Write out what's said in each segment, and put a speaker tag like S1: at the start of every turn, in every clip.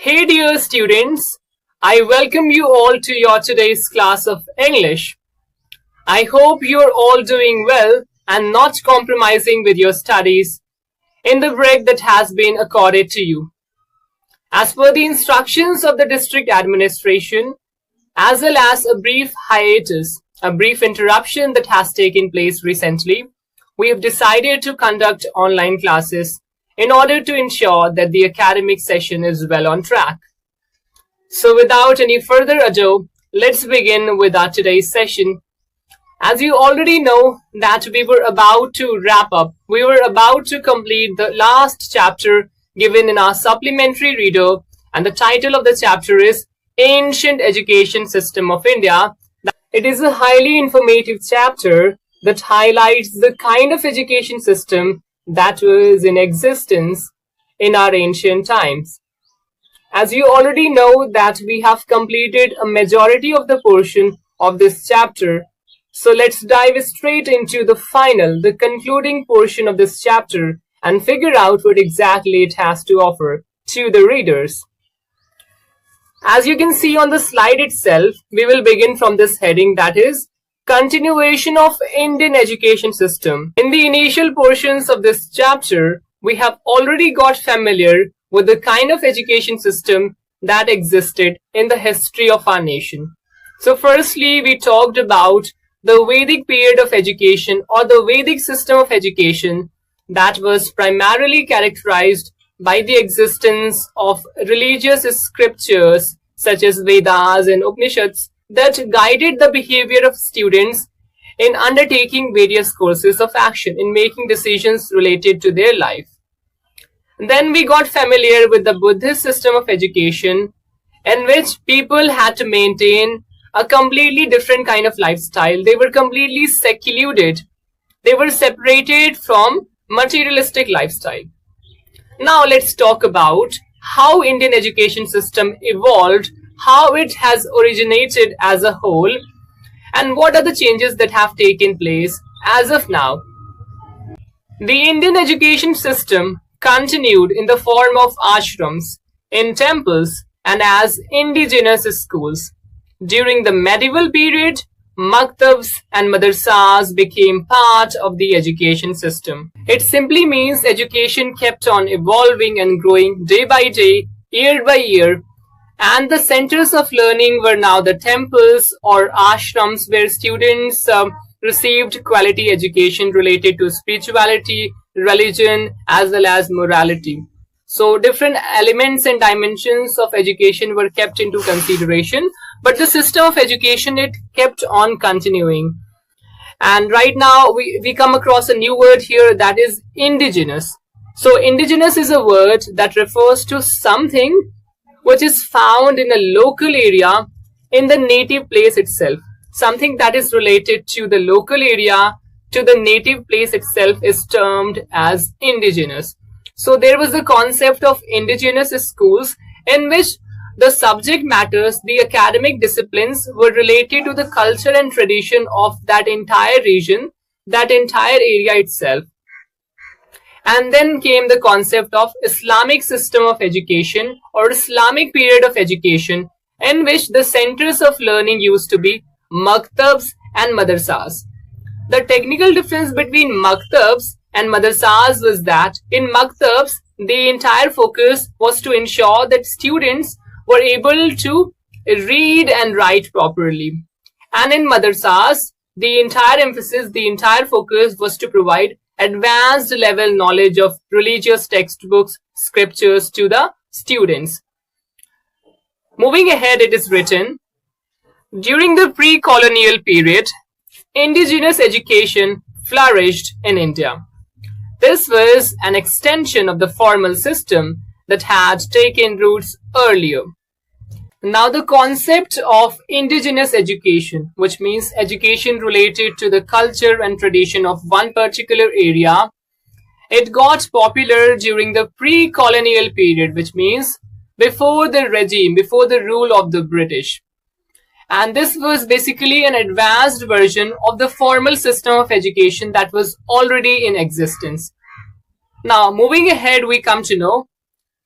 S1: Hey dear students, I welcome you all to your today's class of English. I hope you're all doing well and not compromising with your studies in the break that has been accorded to you. As per the instructions of the district administration, as well as a brief hiatus, a brief interruption that has taken place recently, we have decided to conduct online classes in order to ensure that the academic session is well on track. So without any further ado, let's begin with our today's session. As you already know that we were about to wrap up, we were about to complete the last chapter given in our supplementary reader, and the title of the chapter is Ancient Education System of India. It is a highly informative chapter that highlights the kind of education system that was in existence in our ancient times. As you already know that we have completed a majority of the portion of this chapter, so let's dive straight into the concluding portion of this chapter and figure out what exactly it has to offer to the readers. As you can see on the slide itself, we will begin from this heading, that is Continuation of Indian Education System. In the initial portions of this chapter, we have already got familiar with the kind of education system that existed in the history of our nation. So firstly, we talked about the Vedic period of education, or the Vedic system of education, that was primarily characterized by the existence of religious scriptures such as Vedas and Upanishads that guided the behavior of students in undertaking various courses of action, in making decisions related to their life. Then we got familiar with the Buddhist system of education, in which people had to maintain a completely different kind of lifestyle. They were completely secluded. They were separated from materialistic lifestyle. Now let's talk about how Indian education system evolved, how it has originated as a whole, and what are the changes that have taken place as of now. The Indian education system continued in the form of ashrams, in temples, and as indigenous schools. During the medieval period, maktabs and madrasas became part of the education system. It simply means education kept on evolving and growing day by day, year by year, and the centers of learning were now the temples or ashrams, where students received quality education related to spirituality, religion, as well as morality. So different elements and dimensions of education were kept into consideration, but the system of education, it kept on continuing. And right now we come across a new word here, that is indigenous. So indigenous is a word that refers to something which is found in a local area, in the native place itself. Something that is related to the local area, to the native place itself, is termed as indigenous. So there was the concept of indigenous schools, in which the subject matters, the academic disciplines, were related to the culture and tradition of that entire region, that entire area itself. And then came the concept of Islamic system of education, or Islamic period of education, in which the centers of learning used to be maktabs and madrasas. The technical difference between maktabs and madrasas was that in maktabs, the entire focus was to ensure that students were able to read and write properly. And in madrasas, the entire emphasis, the entire focus was to provide advanced level knowledge of religious textbooks, scriptures to the students. Moving ahead, it is written, during the pre-colonial period, indigenous education flourished in India. This was an extension of the formal system that had taken roots earlier. Now the concept of indigenous education, which means education related to the culture and tradition of one particular area, it got popular during the pre-colonial period, which means before the regime, before the rule of the British. And this was basically an advanced version of the formal system of education that was already in existence. Now, moving ahead, we come to know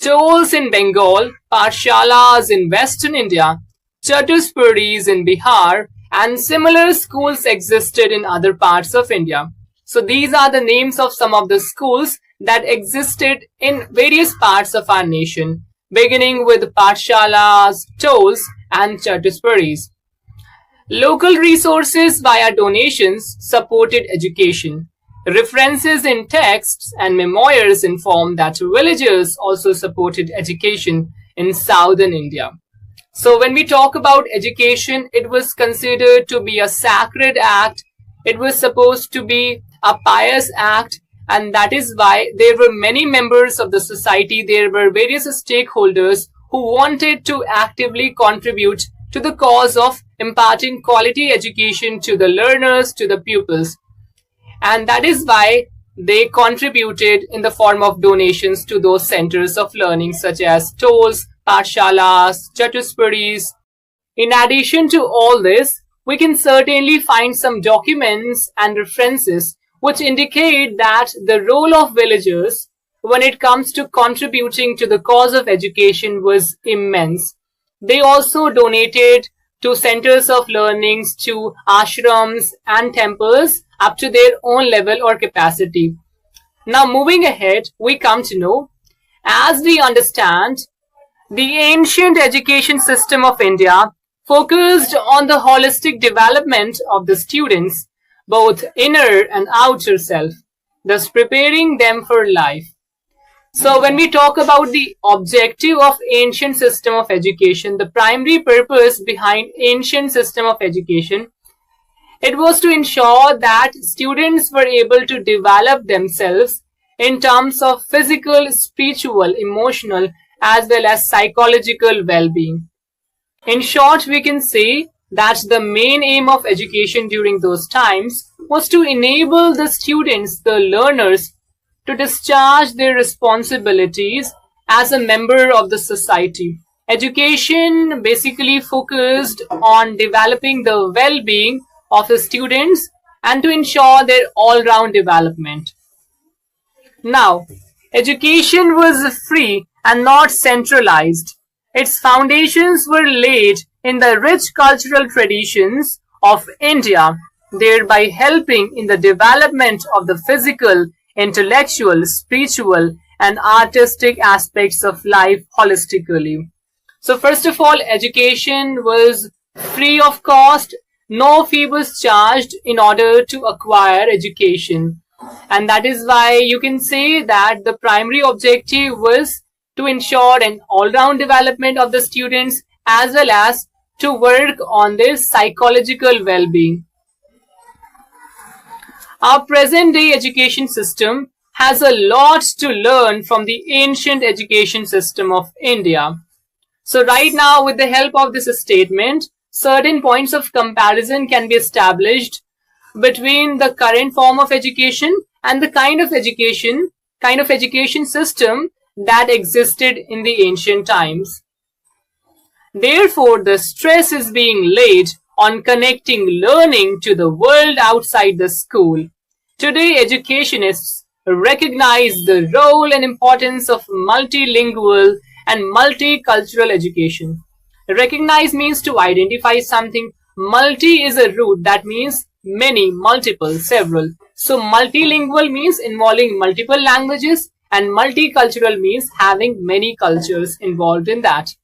S1: Tols in Bengal, Pathshalas in Western India, Chatuspuris in Bihar, and similar schools existed in other parts of India. So these are the names of some of the schools that existed in various parts of our nation, beginning with Pathshalas, Tols, and Chatuspuris. Local resources via donations supported education. References in texts and memoirs inform that villagers also supported education in southern India. So when we talk about education, it was considered to be a sacred act. It was supposed to be a pious act, and that is why there were many members of the society, there were various stakeholders who wanted to actively contribute to the cause of imparting quality education to the learners, to the pupils. And that is why they contributed in the form of donations to those centers of learning such as Tols, Pathshalas, Chatuspuris. In addition to all this, we can certainly find some documents and references which indicate that the role of villagers when it comes to contributing to the cause of education was immense. They also donated to centers of learnings, to ashrams and temples up to their own level or capacity. Now moving ahead, we come to know, as we understand, the ancient education system of India focused on the holistic development of the students, both inner and outer self, thus preparing them for life. So when we talk about the objective of ancient system of education, the primary purpose behind ancient system of education, it was to ensure that students were able to develop themselves in terms of physical, spiritual, emotional, as well as psychological well-being. In short, we can say that the main aim of education during those times was to enable the students, the learners, to discharge their responsibilities as a member of the society. Education basically focused on developing the well-being of the students and to ensure their all-round development. Now, education was free and not centralized. Its foundations were laid in the rich cultural traditions of India, thereby helping in the development of the physical, intellectual, spiritual, and artistic aspects of life holistically. So first of all, education was free of cost. No fee was charged in order to acquire education. And that is why you can say that the primary objective was to ensure an all-round development of the students as well as to work on their psychological well-being. Our present-day education system has a lot to learn from the ancient education system of India. So right now, with the help of this statement, certain points of comparison can be established between the current form of education and the kind of education system that existed in the ancient times. Therefore, the stress is being laid on connecting learning to the world outside the school. Today, educationists recognize the role and importance of multilingual and multicultural education. Recognize means to identify something. Multi is a root that means many, multiple, several. So multilingual means involving multiple languages, and multicultural means having many cultures involved in that.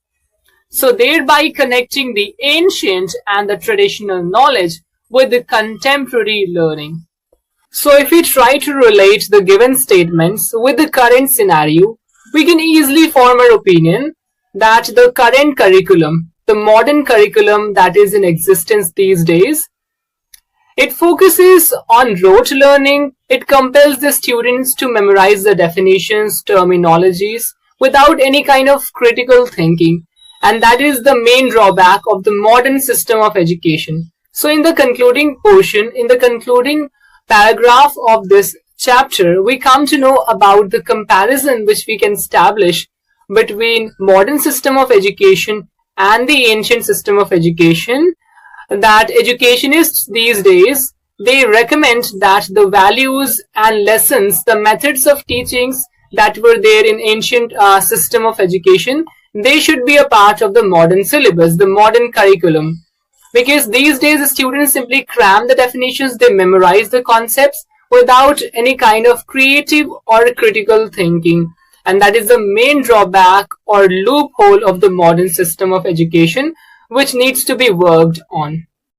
S1: So thereby connecting the ancient and the traditional knowledge with the contemporary learning. So if we try to relate the given statements with the current scenario, we can easily form our opinion that the current curriculum, the modern curriculum that is in existence these days, it focuses on rote learning. It compels the students to memorize the definitions, terminologies without any kind of critical thinking. And that is the main drawback of the modern system of education. So in the concluding portion, in the concluding paragraph of this chapter, we come to know about the comparison which we can establish between modern system of education and the ancient system of education, that educationists these days, they recommend that the values and lessons, the methods of teachings that were there in ancient system of education, they should be a part of the modern syllabus, the modern curriculum. Because these days students simply cram the definitions, they memorize the concepts without any kind of creative or critical thinking. And that is the main drawback or loophole of the modern system of education, which needs to be worked on.